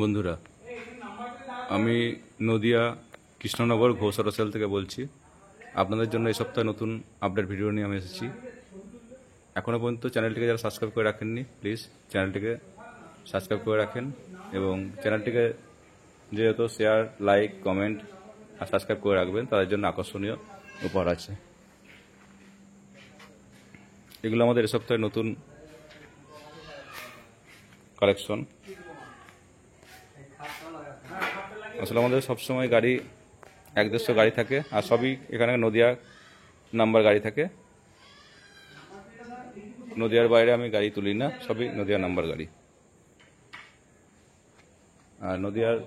বন্ধুরা, আমি নদিয়া কৃষ্ণনগর ঘোষ হোটেল থেকে বলছি। আপনাদের জন্য এই সপ্তাহে নতুন আপডেট ভিডিও নিয়ে আমি এসেছি। এখনও পর্যন্ত চ্যানেলটিকে যারা সাবস্ক্রাইব করে রাখেননি, প্লিজ চ্যানেলটিকে সাবস্ক্রাইব করে রাখেন এবং চ্যানেলটিকে যেহেতু শেয়ার, লাইক, কমেন্ট আর সাবস্ক্রাইব করে রাখবেন। তাদের জন্য আকর্ষণীয় উপহার আছে। এগুলো আমাদের এই সপ্তাহে নতুন কালেকশন। আসলে আমাদের সবসময় গাড়ি এক দেড়শো গাড়ি থাকে, আর সবই এখানে নদিয়া নাম্বার গাড়ি থাকে। নদিয়ার বাইরে আমি গাড়ি তুলি না, সবই নদিয়া নাম্বার গাড়ি। আর নদিয়ার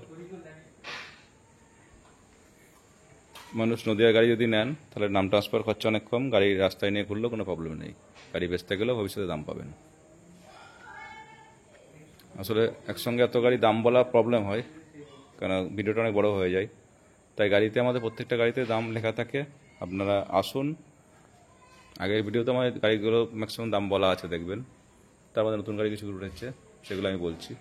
মানুষ নদিয়ার গাড়ি যদি নেন তাহলে নাম ট্রান্সফার খরচা অনেক কম, গাড়ি রাস্তায় নিয়ে ঘুরলেও কোনো প্রবলেম নেই। গাড়ি বেচতে গেলেও ভবিষ্যতে দাম পাবেন। আসলে একসঙ্গে এত গাড়ি দাম বলা প্রবলেম হয়, কারণ ভিডিওটা অনেক বড় হয়ে যায়। তাই গাড়িতে আমাদের প্রত্যেকটা গাড়িতে দাম লেখা থাকে। আপনারা আসুন। আগের ভিডিওতে আমাদের গাড়িগুলো ম্যাক্সিমাম দাম বলা আছে, দেখবেন। তার মধ্যে নতুন গাড়ি কিছু উঠেছে, সেগুলো আমি বলছি।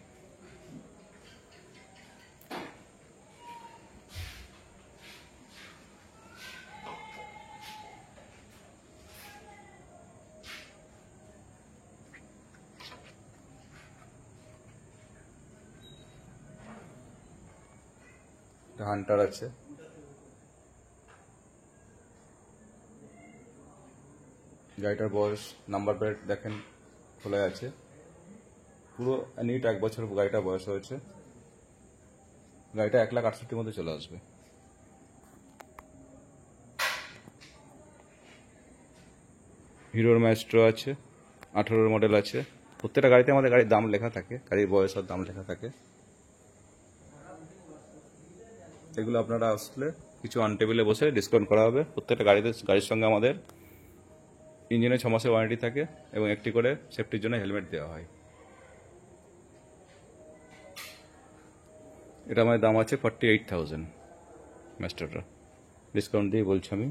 হান্টার আছে, গাড়িটার বয়স নাম্বার প্লেট দেখেন খোলা আছে, পুরো নিট 1 বছর গাড়িটা বয়স হয়েছে। গাড়িটা 1,68,000 মধ্যে চলে আসবে। হিরোর ম্যাস্ট্রো আছে, 18 মডেল আছে। প্রত্যেকটা গাড়িতে আমাদের গাড়ির দাম লেখা থাকে, গাড়ির বয়স আর দাম লেখা থাকে। এগুলো আপনারা আসলে কিছু অন টেবিলে বসে ডিসকাউন্ট করা হবে। প্রত্যেকটা গাড়ির সঙ্গে আমাদের ইঞ্জিনে 6 মাসের ওয়ারেন্টি থাকে এবং একটি করে সেফটির জন্য হেলমেট দেওয়া হয়। এটা আমাদের দাম আছে 48,000 ম্যাস্টারটা, ডিসকাউন্ট দিয়ে বলছি আমি।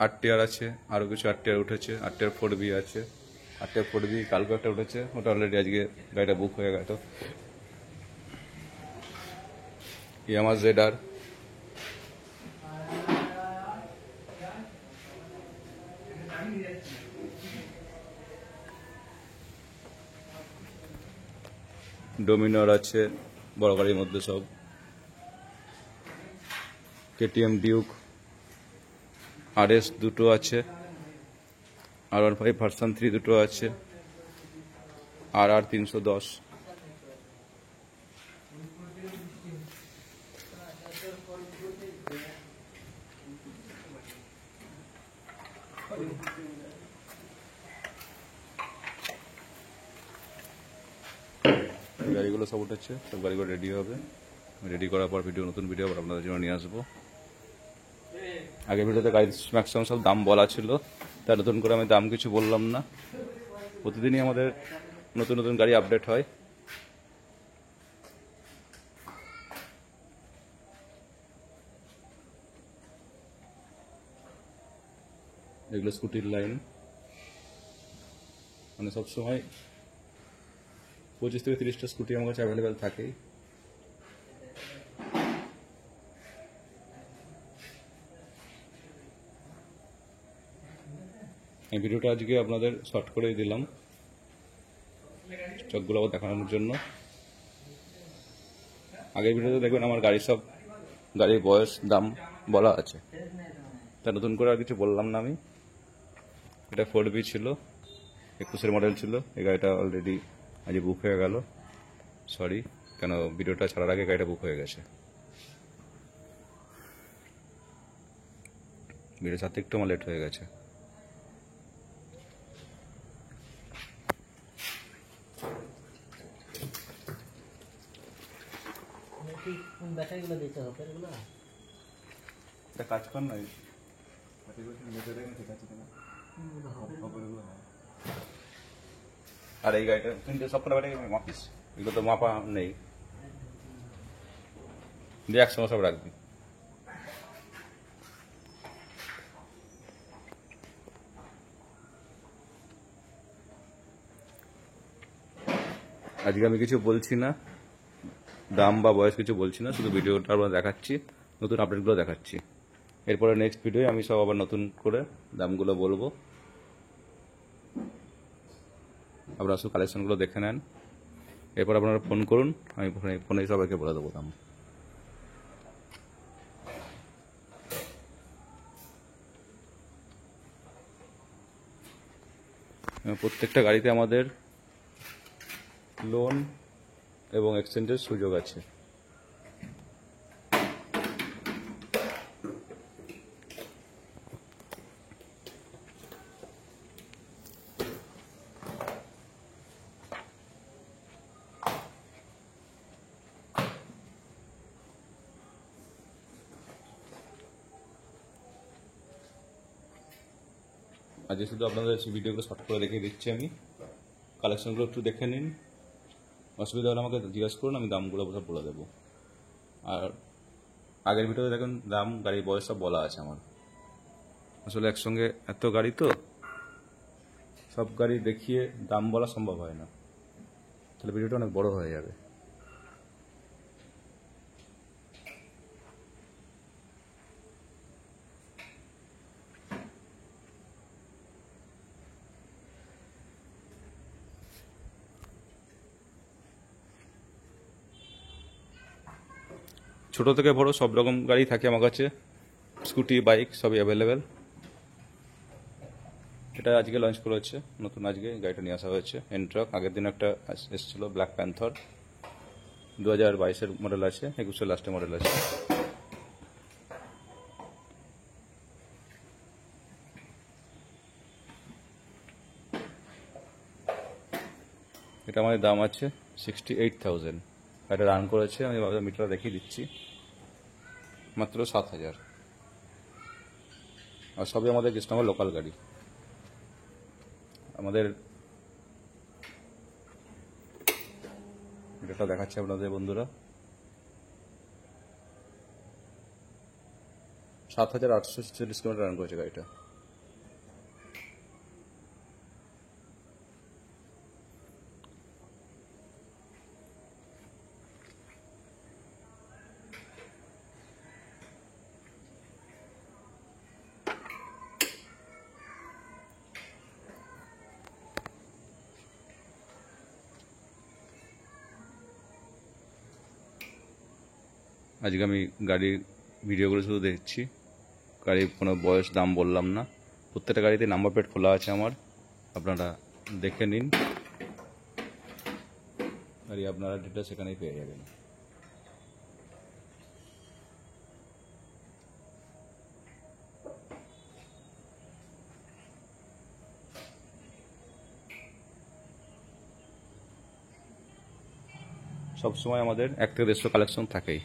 আরটিআর আছে, আরও কিছু আরটিআর উঠেছে। আরটিআর 4B আছে, আরটিআর 4B কালকে একটা উঠেছে, ওটা অলরেডি আজকে গাড়িটা বুক হয়ে গেল। ইয়ামাহা ZR, ডোমিনর আছে বড় গাড়ির মধ্যে সব, কেটিএম ডিউক, RS দুটো আছে, R15 ভার্সন 3 দুটো আছে, RR 310, গাড়িগুলো সব উঠেছে। সব গাড়িগুলো রেডি হবে, রেডি করার পর নতুন ভিডিও আবার আপনাদের জন্য নিয়ে আসবো। আগের ভিডিওতে গাড়ি ম্যাক্সিমাম সব দাম বলা ছিল, তাই নতুন করে আমি দাম কিছু বললাম না। প্রতিদিনই আমাদের নতুন নতুন গাড়ি আপডেট হয়। এগুলো স্কুটির লাইন, মানে সবসময় 25 থেকে 30টা স্কুটি আমার কাছে অ্যাভেলেবেল থাকেই। এই ভিডিওটা আজকে আপনাদের শর্ট করেই দিলাম, স্টকগুলো আবার দেখানোর জন্য। আগের ভিডিওতে দেখবেন আমার গাড়ির বয়স, দাম বলা আছে, তা নতুন করে আর কিছু বললাম না আমি। এটা 4B ছিল, 21 মডেল ছিল। এই গাড়িটা অলরেডি আজ বুক হয়ে গেল। সরি, কেন ভিডিওটা ছাড়ার আগে গাড়িটা বুক হয়ে গেছে। ভিডিও ছাড়তে একটু আমার লেট হয়ে গেছে। কাজ কর না, আর এই গাড়িটা সবকটা গাড়ি মাপিস, এগুলো তো মাপা নেই, দিয়ে একসঙ্গে সব রাখবি। আজকে আমি কিছু বলছি না, দাম বা বয়স কিছু বলছি না, শুধু ভিডিওটা আমরা দেখাচ্ছি, নতুন আপডেটগুলো দেখাচ্ছি। এরপরে নেক্সট ভিডিওয়ে আমি সব আবার নতুন করে দামগুলো বলবো, আপনারা শুধু কালেকশনগুলো দেখে নেন। এরপর আপনারা ফোন করুন, আমি ফোনে সবাইকে বলে দেবো দাম। প্রত্যেকটা গাড়িতে আমাদের লোন এবং এক্সচেঞ্জের সুযোগ আছে। আজকে শুধু আপনাদের ভিডিওগুলো শর্ট করে দেখিয়ে দিচ্ছি আমি, কালেকশনগুলো একটু দেখে নিন, অসুবিধা হলে আমাকে জিজ্ঞেস করুন, আমি দামগুলো সব বলে দেবো। আর আগের ভিডিওতে দেখুন দাম, গাড়ির বয়স সব বলা আছে আমার। আসলে একসঙ্গে এত গাড়ি তো, সব গাড়ি দেখিয়ে দাম বলা সম্ভব হয় না, তাহলে ভিডিওটা অনেক বড় হয়ে যাবে। ছোট থেকে বড় সব রকম গাড়ি থাকে আমার কাছে, স্কুটি বাইক সবই অ্যাভেলেবেল। এটা আজকে লঞ্চ করেছে নতুন, আজকে গাড়িটা নিয়ে আসা হয়েছে এনট্রাক। আগের দিন একটা এসেছিল ব্ল্যাক প্যান্থর, 2022-এর মডেল আছে, 21-এর লাস্টের মডেল আছে। এটা আমাদের দাম আছে 68,000। এটা রান করেছে, আমি মিটার দেখিয়ে দিচ্ছি, মাত্র 7,000। আর সবই আমাদের কৃষ্ণনগর লোকাল গাড়ি। আমাদের এটা দেখাচ্ছে আপনাদের বন্ধুরা, 7,846 কিলোমিটার রান করেছে গাড়িটা। আজকে আমি গাড়ির ভিডিওগুলো শুধু দেখছি, গাড়ির কোনো বয়স দাম বললাম না। প্রত্যেকটা গাড়িতে নাম্বার প্লেট খোলা আছে আমার, আপনারা দেখে নিন, গাড়ি আপনারা ডিটেলস সেখানেই পেয়ে যাবেন। সবসময় আমাদের 1 থেকে 150 কালেকশন থাকেই।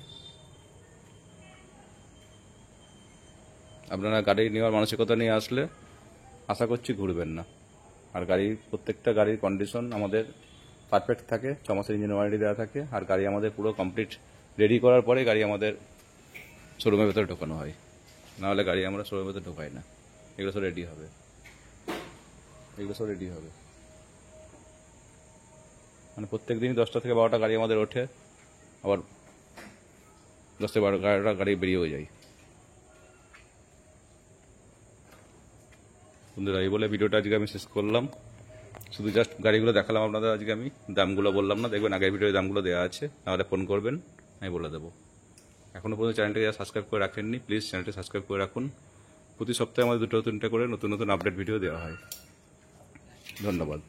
আপনারা গাড়ি নেওয়ার মানসিকতা নিয়ে আসলে আশা করছি ঘুরবেন না। আর গাড়ির প্রত্যেকটা গাড়ির কন্ডিশন আমাদের পারফেক্ট থাকে, 6 মাসের ইঞ্জিন ওয়ারেন্টি দেওয়া থাকে। আর গাড়ি আমাদের পুরো কমপ্লিট রেডি করার পরে গাড়ি আমাদের শোরুমের ভেতরে ঢোকানো হয়, নাহলে গাড়ি আমরা শোরুমের ভেতরে ঢোকাই না। এগুলো সব রেডি হবে, এগুলো সব রেডি হবে। মানে প্রত্যেক দিনই 10টা থেকে 12টা গাড়ি আমাদের ওঠে, আবার 10 থেকে 12টা গাড়ি বেরিয়েও যায়। বন্ধুরা, এই বলে ভিডিওটা আজকে আমি শেষ করলাম। শুধু জাস্ট গাড়িগুলো দেখালাম আপনাদের, আজকে আমি দামগুলো বললাম না। দেখবেন আগের ভিডিওতে দামগুলো দেওয়া আছে, তাহলে ফোন করবেন, আমি বলে দেবো। এখনও পর্যন্ত চ্যানেলটাকে যারা সাবস্ক্রাইব করে রাখেননি, প্লিজ চ্যানেলটি সাবস্ক্রাইব করে রাখুন। প্রতি সপ্তাহে আমাদের 2-3টা করে নতুন নতুন আপডেট ভিডিও দেওয়া হয়। ধন্যবাদ।